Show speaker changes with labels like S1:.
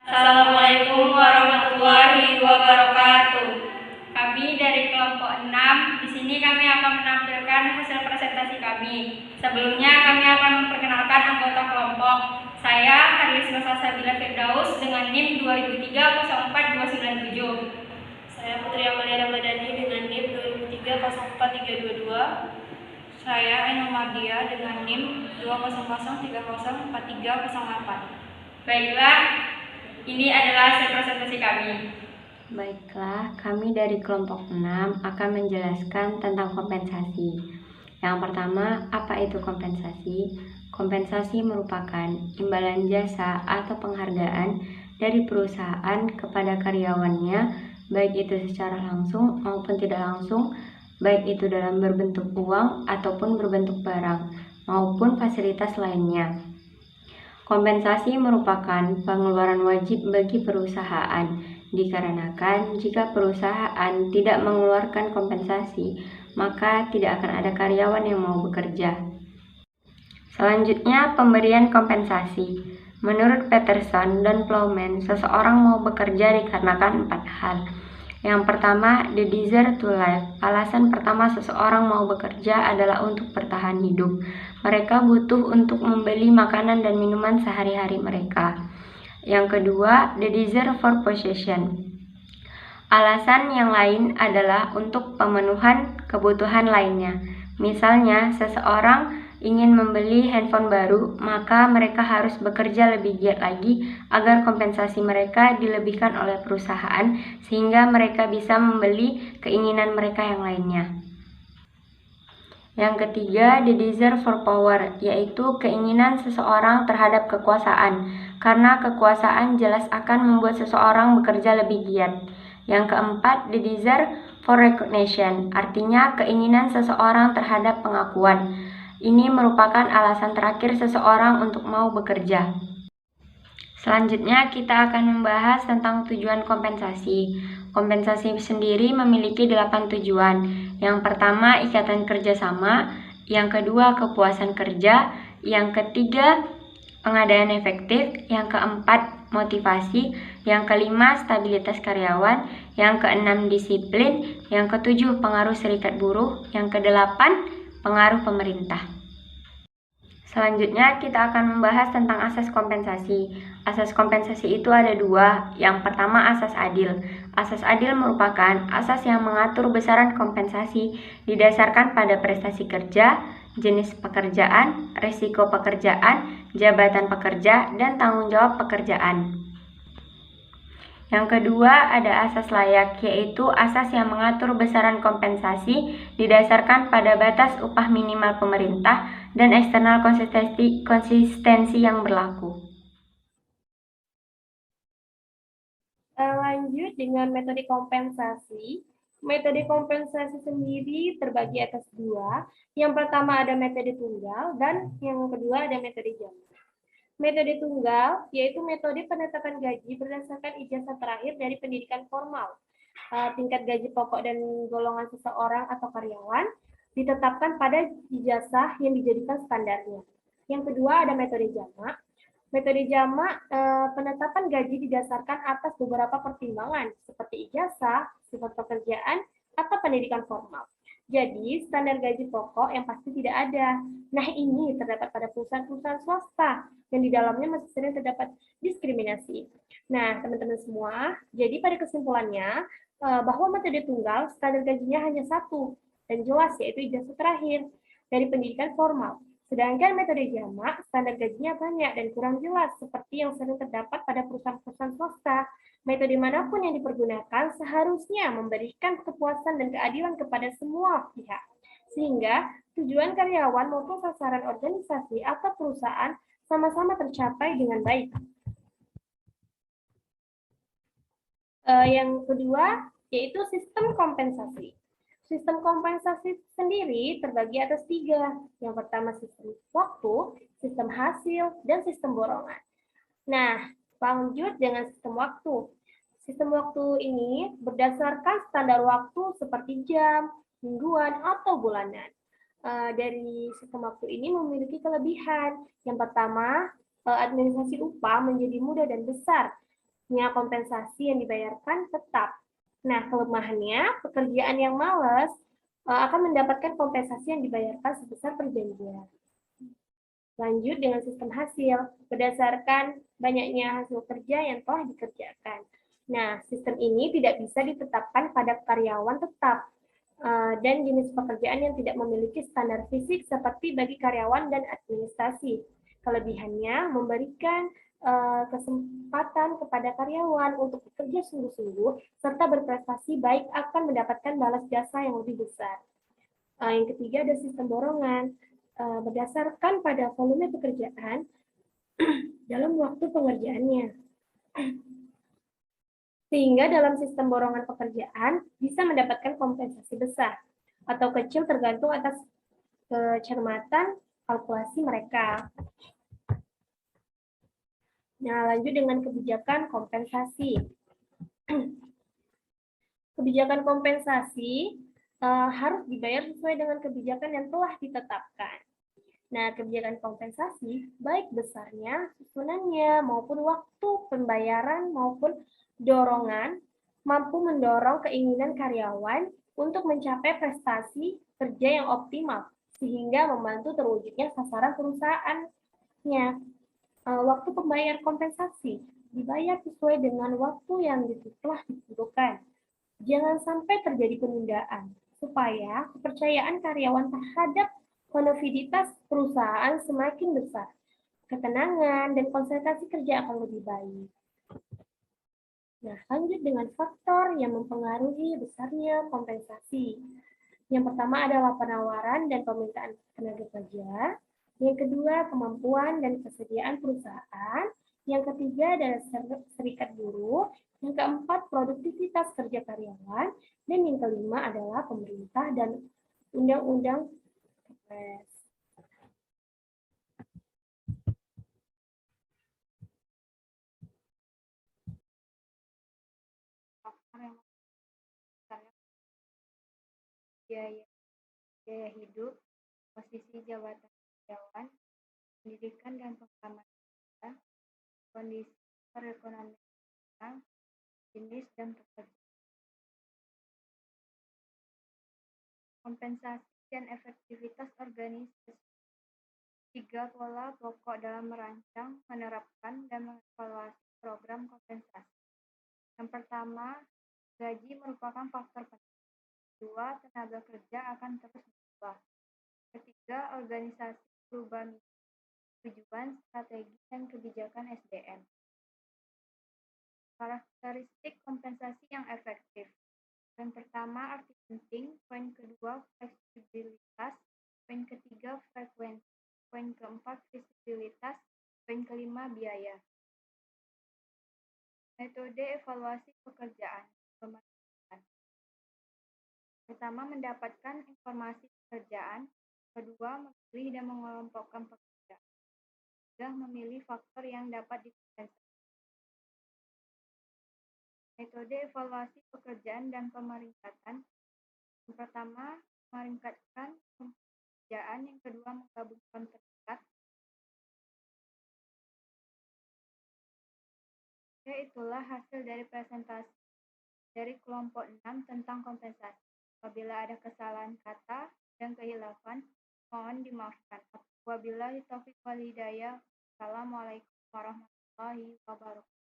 S1: Assalamualaikum warahmatullahi wabarakatuh. Kami dari kelompok 6, di sini kami akan menampilkan hasil presentasi kami. Sebelumnya kami akan memperkenalkan anggota kelompok. Saya Harlis Masasabila Firdaus dengan NIM 2003-04297.
S2: Saya Putri Amalia Ramadhani dengan NIM 2003-04322.
S1: Saya Ainul Mardia dengan NIM 200304308. Baiklah, ini adalah hasil presentasi kami.
S3: Baiklah, kami dari kelompok 6 akan menjelaskan tentang kompensasi. Yang pertama, apa itu kompensasi? Kompensasi merupakan imbalan jasa atau penghargaan dari perusahaan kepada karyawannya, baik itu secara langsung maupun tidak langsung, baik itu dalam berbentuk uang ataupun berbentuk barang, maupun fasilitas lainnya. Kompensasi merupakan pengeluaran wajib bagi perusahaan, dikarenakan jika perusahaan tidak mengeluarkan kompensasi, maka tidak akan ada karyawan yang mau bekerja. Selanjutnya, pemberian kompensasi. Menurut Peterson dan Plowman, seseorang mau bekerja dikarenakan 4 hal. Yang pertama, the desire to live. Alasan pertama seseorang mau bekerja adalah untuk bertahan hidup. Mereka butuh untuk membeli makanan dan minuman sehari-hari mereka. Yang kedua, the desire for possession. Alasan yang lain adalah untuk pemenuhan kebutuhan lainnya. Misalnya, seseorang ingin membeli handphone baru, maka mereka harus bekerja lebih giat lagi agar kompensasi mereka dilebihkan oleh perusahaan sehingga mereka bisa membeli keinginan mereka yang lainnya. Yang ketiga, the desire for power, yaitu keinginan seseorang terhadap kekuasaan, karena kekuasaan jelas akan membuat seseorang bekerja lebih giat. Yang keempat, the desire for recognition, artinya keinginan seseorang terhadap pengakuan. Ini merupakan alasan terakhir seseorang untuk mau bekerja. Selanjutnya kita akan membahas tentang tujuan kompensasi. Kompensasi sendiri memiliki 8 tujuan. Yang pertama, ikatan kerjasama. Yang kedua, kepuasan kerja. Yang ketiga, pengadaan efektif. Yang keempat, motivasi. Yang kelima, stabilitas karyawan. Yang keenam, disiplin. Yang ketujuh, pengaruh serikat buruh. Yang kedelapan, pengaruh pemerintah. Selanjutnya kita akan membahas tentang asas kompensasi. Asas kompensasi itu ada 2. Yang pertama, asas adil. Asas adil merupakan asas yang mengatur besaran kompensasi didasarkan pada prestasi kerja, jenis pekerjaan, risiko pekerjaan, jabatan pekerja, dan tanggung jawab pekerjaan. Yang kedua ada asas layak, yaitu asas yang mengatur besaran kompensasi didasarkan pada batas upah minimal pemerintah dan eksternal konsistensi yang berlaku.
S2: Lanjut dengan metode kompensasi. Metode kompensasi sendiri terbagi atas 2. Yang pertama ada metode tunggal dan yang kedua ada metode jamak. Metode tunggal yaitu metode penetapan gaji berdasarkan ijazah terakhir dari pendidikan formal. Tingkat gaji pokok dan golongan seseorang atau karyawan ditetapkan pada ijazah yang dijadikan standarnya. Yang kedua ada metode jamak. Metode jamak penetapan gaji didasarkan atas beberapa pertimbangan seperti ijazah, sifat pekerjaan, atau pendidikan formal. Jadi, standar gaji pokok yang pasti tidak ada. Nah, ini terdapat pada perusahaan-perusahaan swasta yang di dalamnya masih sering terdapat diskriminasi. Nah, teman-teman semua, jadi pada kesimpulannya, bahwa metode tunggal standar gajinya hanya satu dan jelas, yaitu ijazah terakhir dari pendidikan formal. Sedangkan metode jamak, standar gajinya banyak dan kurang jelas, seperti yang sering terdapat pada perusahaan-perusahaan swasta. Metode manapun yang dipergunakan seharusnya memberikan kepuasan dan keadilan kepada semua pihak, sehingga tujuan karyawan maupun sasaran organisasi atau perusahaan sama-sama tercapai dengan baik. Yang kedua, yaitu sistem kompensasi. Sistem kompensasi sendiri terbagi atas 3. Yang pertama sistem waktu, sistem hasil, dan sistem borongan. Nah, lanjut dengan sistem waktu. Sistem waktu ini berdasarkan standar waktu seperti jam, mingguan, atau bulanan. Dari sistem waktu ini memiliki kelebihan. Yang pertama, administrasi upah menjadi mudah dan besar. Kompensasi yang dibayarkan tetap. Nah, kelemahannya, pekerjaan yang malas akan mendapatkan kompensasi yang dibayarkan sebesar perjanjian. Lanjut dengan sistem hasil, berdasarkan banyaknya hasil kerja yang telah dikerjakan. Nah, sistem ini tidak bisa ditetapkan pada karyawan tetap dan jenis pekerjaan yang tidak memiliki standar fisik seperti bagi karyawan dan administrasi. Kelebihannya memberikan kesempatan kepada karyawan untuk bekerja sungguh-sungguh serta berprestasi baik akan mendapatkan balas jasa yang lebih besar. Yang ketiga ada sistem dorongan. Berdasarkan pada volume pekerjaan dalam waktu pengerjaannya. Sehingga dalam sistem borongan pekerjaan bisa mendapatkan kompensasi besar atau kecil tergantung atas kecermatan kalkulasi mereka. Nah, lanjut dengan kebijakan kompensasi. Kebijakan kompensasi harus dibayar sesuai dengan kebijakan yang telah ditetapkan. Nah, kebijakan kompensasi, baik besarnya, susunannya, maupun waktu pembayaran, maupun dorongan, mampu mendorong keinginan karyawan untuk mencapai prestasi kerja yang optimal, sehingga membantu terwujudnya sasaran perusahaannya. Waktu pembayar kompensasi dibayar sesuai dengan waktu yang telah ditentukan. Jangan sampai terjadi penundaan, supaya kepercayaan karyawan terhadap konektivitas perusahaan semakin besar. Ketenangan dan konsentrasi kerja akan lebih baik. Nah, lanjut dengan faktor yang mempengaruhi besarnya kompensasi. Yang pertama adalah penawaran dan permintaan tenaga kerja. Yang kedua, kemampuan dan kesediaan perusahaan. Yang ketiga adalah serikat buruh. Yang keempat, produktivitas kerja karyawan. Dan yang kelima adalah pemerintah dan undang-undang Kepres.
S3: Biaya hidup, posisi jabatan karyawan, pendidikan dan pengalaman kerja, kondisi perekonomian, jenis dan pekerjaan. Kompensasi dan efektivitas organisasi. 3 pola pokok dalam merancang, menerapkan, dan mengevaluasi program kompensasi. Yang pertama, gaji merupakan faktor penting. 2, tenaga kerja akan terus berubah. Ketiga, organisasi berubah tujuan, strategi, dan kebijakan SDM. Karakteristik kompensasi yang efektif. Poin pertama, arti penting. Poin kedua, fleksibilitas. Poin ketiga, frekuensi. Poin keempat, visibilitas. Poin kelima, biaya. Metode evaluasi pekerjaan. Pertama, mendapatkan informasi pekerjaan. Kedua, memilih dan mengelompokkan pekerjaan. Ketiga, memilih faktor yang dapat dikompensasi. Metode evaluasi pekerjaan dan pemeringkatan. Yang pertama, meringkatkan pekerjaan. Yang kedua, menggabungkan peringkat. Itulah hasil dari presentasi dari kelompok 6 tentang kompensasi. Apabila ada kesalahan kata dan kehilafan, mohon dimaafkan. Wabillahi taufiq wal hidayah. Assalamualaikum warahmatullahi wabarakatuh.